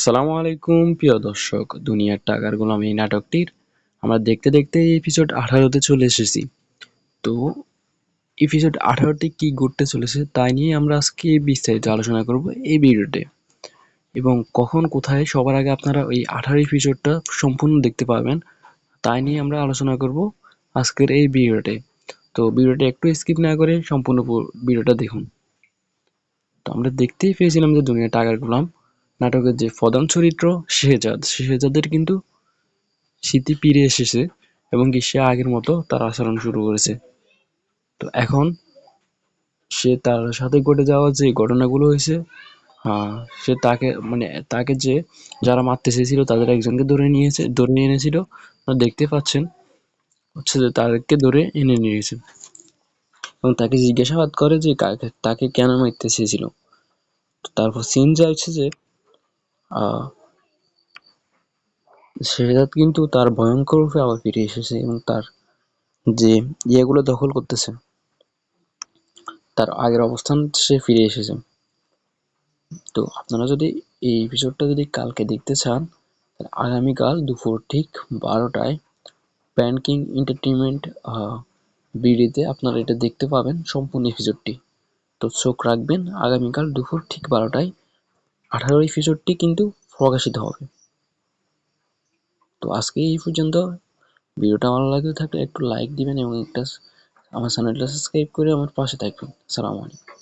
আসসালামু আলাইকুম প্রিয় দর্শক, দুনিয়ার টাকার গোলাম এই নাটকটির আমরা দেখতে দেখতে এপিসোড 18-তে চলে এসেছি। তো এপিসোড 18তে কি ঘটতে চলেছে তাই নিয়ে আমরা আজকে বিস্তারিত আলোচনা করব এই ভিডিওতে। এবং কখন কোথায় সবার আগে আপনারা ওই 18 এপিসোডটা সম্পূর্ণ দেখতে পাবেন তাই নিয়ে আমরা আলোচনা করব আজকের এই ভিডিওতে। তো ভিডিওটা একটু স্কিপ না করে সম্পূর্ণ ভিডিওটা দেখুন। তো আমরা দেখতেই পেয়েছিলাম যে দুনিয়ার টাকার গোলাম নাটকের যে প্রধান চরিত্র শেহজাদের কিন্তু স্মৃতি ফিরে এসেছে এবং কি সে আগের মতো তার আচরণ শুরু করেছে। তো এখন সে তার সাথে ঘটে যাওয়া যে ঘটনাগুলো হয়েছে, সে তাকে যে যারা মারতে চেয়েছিল তাদের একজনকে ধরে নিয়ে এনেছিল। আপনারা দেখতে পাচ্ছেন হচ্ছে যে তাদেরকে ধরে এনে নিয়ে গেছে এবং তাকে জিজ্ঞাসাবাদ করে যে তাকে কেন মারতে চেয়েছিল। তো তারপর সিন যা হচ্ছে যে আহ শেহজাদ কিন্তু তার ভয়ঙ্কর রূপে আবার ফিরে এসেছে এবং তার যে ইয়েগুলো দখল করতেছে, তার আগের অবস্থান সে ফিরে এসেছে। তো আপনারা যদি এই এপিসোডটা যদি কালকে দেখতে চান তাহলে আগামীকাল দুপুর ঠিক 12টায় প্যান কিং এন্টারটেইনমেন্ট বিডিতে আপনারা এটা দেখতে পাবেন সম্পূর্ণ এপিসোডটি। তো চোখ রাখবেন, আগামীকাল দুপুর ঠিক 12টায় 18 এপিসোডটি কিন্তু প্রকাশিত হবে। তো আজকে এই পর্যন্ত। ভিডিওটা ভালো লাগলে থাকলে একটু লাইক দিবেন এবং আমার চ্যানেলটা সাবস্ক্রাইব করে আমার পাশে থাকবেন। আসসালামু আলাইকুম।